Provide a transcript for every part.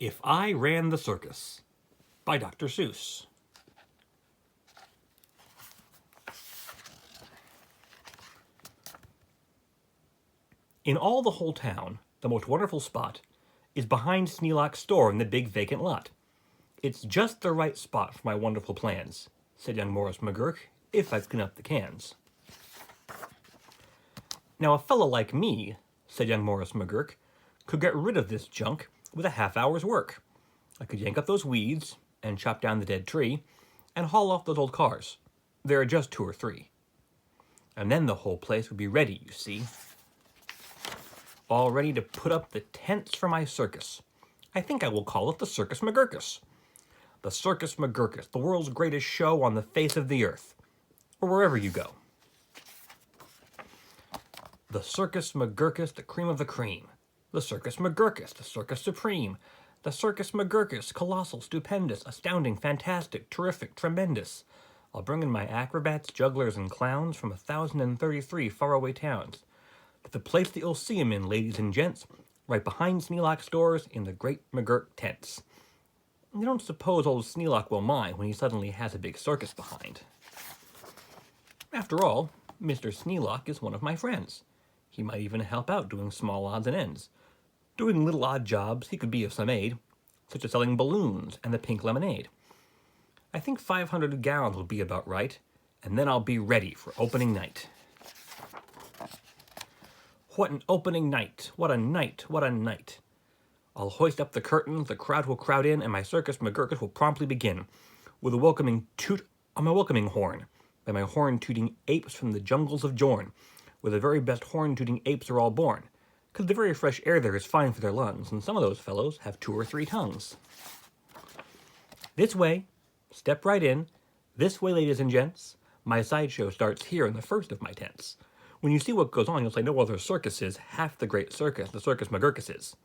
If I Ran the Circus by Dr. Seuss. In all the whole town, the most wonderful spot is behind Sneelock's store in the big vacant lot. It's just the right spot for my wonderful plans, said young Morris McGurk, if I'd clean up the cans. Now a fellow like me, said young Morris McGurk, could get rid of this junk with a half-hour's work. I could yank up those weeds, and chop down the dead tree, and haul off those old cars. There are just 2 or 3. And then the whole place would be ready, you see. All ready to put up the tents for my circus. I think I will call it the Circus McGurkus. The Circus McGurkus, the world's greatest show on the face of the earth, or wherever you go. The Circus McGurkus, the cream of the cream. The Circus McGurkus, the Circus Supreme. The Circus McGurkus, colossal, stupendous, astounding, fantastic, terrific, tremendous. I'll bring in my acrobats, jugglers, and clowns from 1,033 faraway towns. But the place that you'll see 'em in, ladies and gents, right behind Sneelock's doors in the great McGurk tents. You don't suppose old Sneelock will mind when he suddenly has a big circus behind. After all, Mr. Sneelock is one of my friends. He might even help out doing small odds and ends. Doing little odd jobs he could be of some aid, such as selling balloons and the pink lemonade. I think 500 gallons will be about right, and then I'll be ready for opening night. What an opening night! What a night! What a night! I'll hoist up the curtains, the crowd will crowd in, and my Circus McGurkus will promptly begin, with a welcoming toot on my welcoming horn, by my horn-tooting apes from the jungles of Jorn, where the very best horn-tooting apes are all born, 'cause the very fresh air there is fine for their lungs, and some of those fellows have 2 or 3 tongues. This way, step right in. This way, ladies and gents. My sideshow starts here in the first of my tents. When you see what goes on, you'll say no other circus is half the great circus the Circus McGurkus is.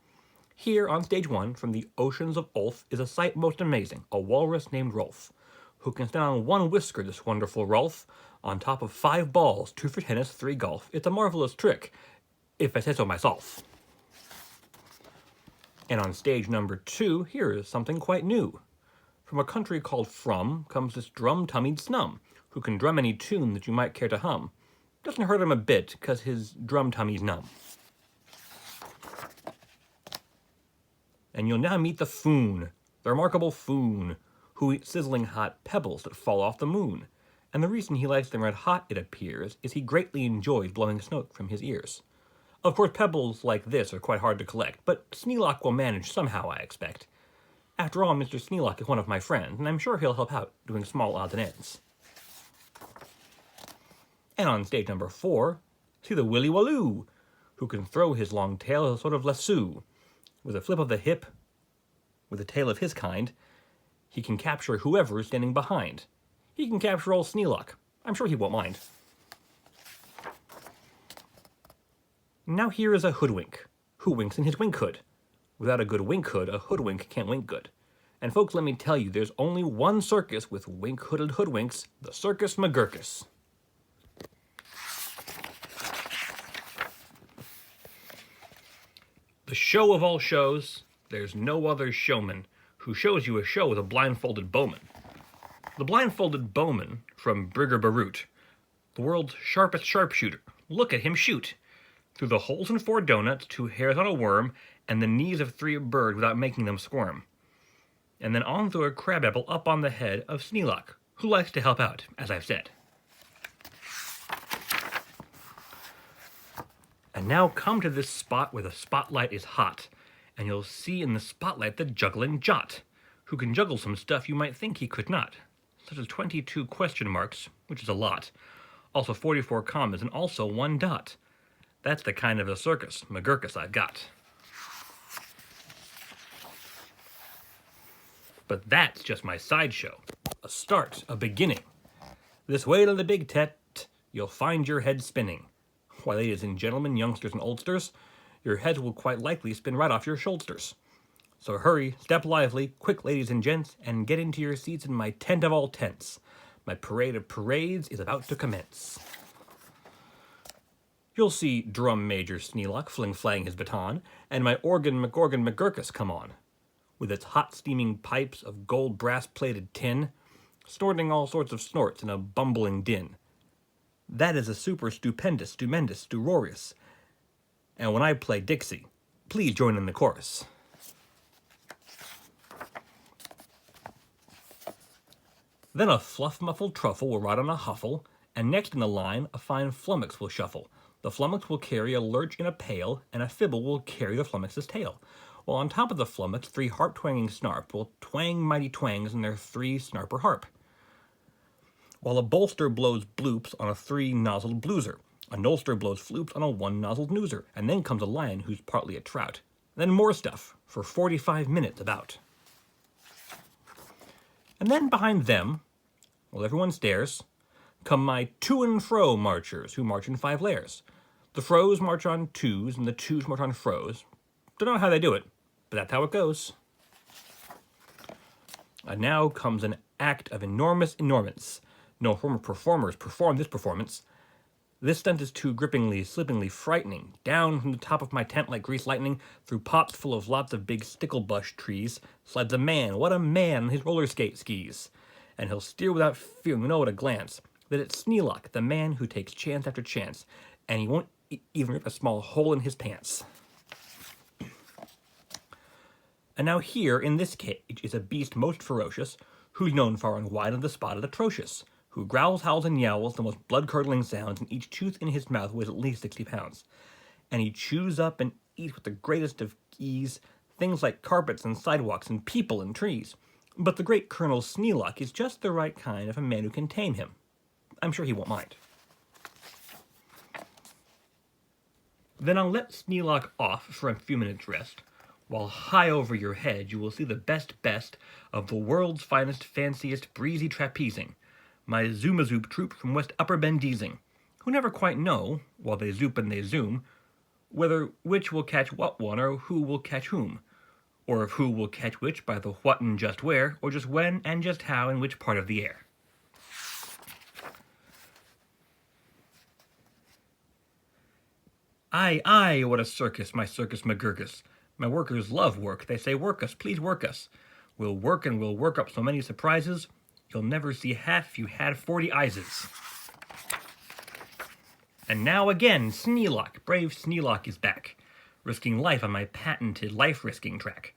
Here, on stage 1, from the oceans of Ulf, is a sight most amazing, a walrus named Rolf, who can stand on 1 whisker, this wonderful Rolf, on top of 5 balls, 2 for tennis, 3 golf. It's a marvelous trick, if I say so myself. And on stage number 2, here is something quite new. From a country called From comes this drum-tummied Snum, who can drum any tune that you might care to hum. Doesn't hurt him a bit, 'cause his drum-tummy's numb. And you'll now meet the Foon, the remarkable Foon, who eats sizzling hot pebbles that fall off the moon. And the reason he likes them red hot, it appears, is he greatly enjoys blowing smoke from his ears. Of course, pebbles like this are quite hard to collect, but Sneelock will manage somehow, I expect. After all, Mr. Sneelock is one of my friends, and I'm sure he'll help out doing small odds and ends. And on stage number 4, see the Willy Walloo, who can throw his long tail as a sort of lasso. With a flip of the hip, with a tail of his kind, he can capture whoever is standing behind. He can capture old Sneelock. I'm sure he won't mind. Now here is a hoodwink, who winks in his wink hood. Without a good wink hood, a hoodwink can't wink good. And folks, let me tell you, there's only one circus with wink-hooded hoodwinks, the Circus McGurkus. The show of all shows, there's no other showman who shows you a show with a blindfolded bowman. The blindfolded bowman from Brigger Baroot, the world's sharpest sharpshooter. Look at him shoot! Through the holes in 4 donuts, 2 hairs on a worm, and the knees of 3 a bird without making them squirm. And then on through a crabapple up on the head of Sneelock, who likes to help out, as I've said. And now come to this spot where the spotlight is hot, and you'll see in the spotlight the juggling Jot, who can juggle some stuff you might think he could not, such as 22 question marks, which is a lot, also 44 commas, and also 1 dot. That's the kind of a Circus McGurkus I've got. But that's just my sideshow. A start, a beginning. This way to the big tet, you'll find your head spinning. Why, ladies and gentlemen, youngsters and oldsters, your heads will quite likely spin right off your shoulders. So hurry, step lively, quick, ladies and gents, and get into your seats in my tent of all tents. My parade of parades is about to commence. You'll see Drum Major Sneelock fling-flang his baton, and my organ McGorgan McGurkus come on. with its hot steaming pipes of gold brass-plated tin, snorting all sorts of snorts in a bumbling din. That is a super stupendous, stupendous, stuporious. And when I play Dixie, please join in the chorus. Then a fluff-muffled truffle will ride on a huffle, and next in the line a fine flummox will shuffle. The flummox will carry a lurch in a pail, and a fibble will carry the flummox's tail. While on top of the flummox, 3 harp-twanging snarp will twang mighty twangs in their 3-snarper harp. While a bolster blows bloops on a 3-nozzled blueser, a nolster blows floops on a 1-nozzled nooser, and then comes a lion who's partly a trout. Then more stuff, for 45 minutes about. And then behind them, while everyone stares, come my to and fro marchers, who march in 5 layers. The fros march on 2s, and the 2s march on fros. Don't know how they do it, but that's how it goes. And now comes an act of enormous enormance. No former performers perform this performance. This stunt is too grippingly, slippingly frightening. Down from the top of my tent like greased lightning, through pots full of lots of big sticklebush trees, slides a man. What a man! His roller skis. And he'll steer without fear. You know at a glance that it's Sneelock, the man who takes chance after chance, and he won't even rip a small hole in his pants. And now here, in this cage, is a beast most ferocious, who's known far and wide of the spotted atrocious, who growls, howls, and yowls the most blood-curdling sounds, and each tooth in his mouth weighs at least 60 pounds. And he chews up and eats with the greatest of ease things like carpets and sidewalks and people and trees. But the great Colonel Sneelock is just the right kind of a man who can tame him. I'm sure he won't mind. Then I'll let Sneelock off for a few minutes' rest, while high over your head you will see the best of the world's finest, fanciest, breezy trapezing, my Zoomazoop troop from West Upper Bendeezing, who never quite know, while they zoop and they zoom, whether which will catch what one or who will catch whom, or if who will catch which by the what and just where, or just when and just how in which part of the air. Aye, what a circus, my Circus McGurkus. My workers love work. They say, work us, please work us. We'll work and we'll work up so many surprises, you'll never see half if you had 40 eyeses. And now again, Sneelock, brave Sneelock is back, risking life on my patented life-risking track.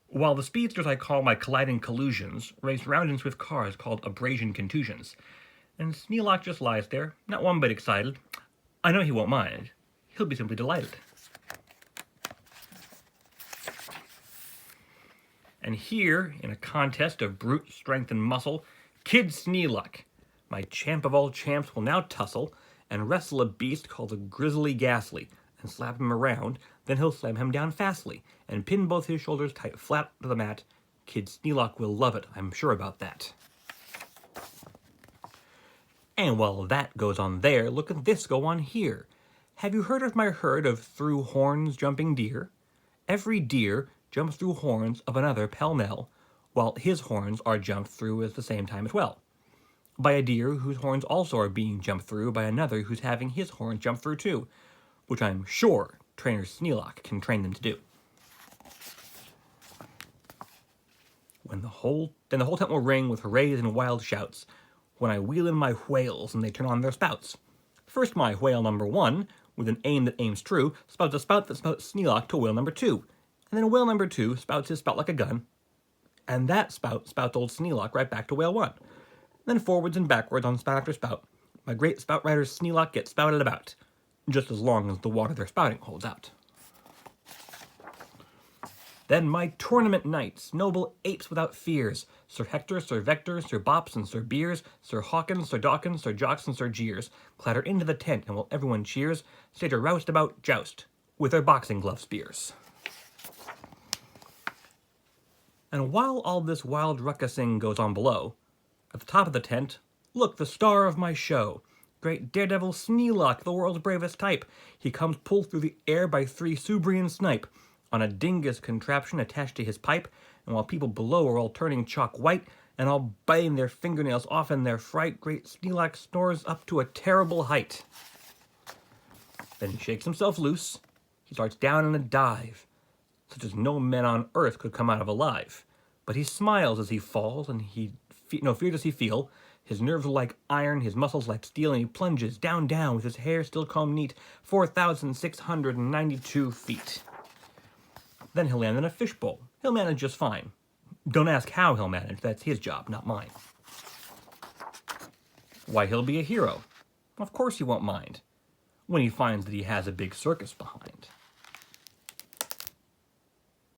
While the speedsters I call my colliding collusions race round in swift cars called abrasion contusions. And Sneelock just lies there, not one bit excited. I know he won't mind. He'll be simply delighted. And here, in a contest of brute strength and muscle, Kid Sneelock, my champ of all champs, will now tussle and wrestle a beast called the Grizzly Ghastly, and slap him around, then he'll slam him down fastly, and pin both his shoulders tight flat to the mat. Kid Sneelock will love it, I'm sure about that. And while that goes on there, look at this go on here. Have you heard of my herd of through horns jumping deer? Every deer jumps through horns of another pell-mell, while his horns are jumped through at the same time as well, by a deer whose horns also are being jumped through by another who's having his horns jumped through too, which I'm sure trainer Sneelock can train them to do. Then the whole tent will ring with hoorays and wild shouts when I wheel in my whales and they turn on their spouts. First my whale number 1, with an aim that aims true, spouts a spout that spouts Sneelock to whale number 2. And then whale number 2 spouts his spout like a gun, and that spout spouts old Sneelock right back to whale 1. Then forwards and backwards on spout after spout, my great spout rider Sneelock gets spouted about, just as long as the water they're spouting holds out. Then my tournament knights, noble apes without fears, Sir Hector, Sir Vector, Sir Bops, and Sir Beers, Sir Hawkins, Sir Dawkins, Sir Jocks, and Sir Jeers, clatter into the tent, and while everyone cheers, stage a roustabout joust with their boxing glove spears. And while all this wild ruckusing goes on below, at the top of the tent, look, the star of my show, great daredevil Sneelock, the world's bravest type. He comes pulled through the air by 3 Subrian snipe, on a dingus contraption attached to his pipe, and while people below are all turning chalk white, and all biting their fingernails off in their fright, great Sneelock snores up to a terrible height. Then he shakes himself loose, he starts down in a dive, such as no man on earth could come out of alive. But he smiles as he falls, and no fear does he feel. His nerves are like iron, his muscles like steel, and he plunges down, down, with his hair still combed neat, 4,692 feet. Then he'll land in a fishbowl. He'll manage just fine. Don't ask how he'll manage, that's his job, not mine. Why, he'll be a hero. Of course he won't mind, when he finds that he has a big circus behind.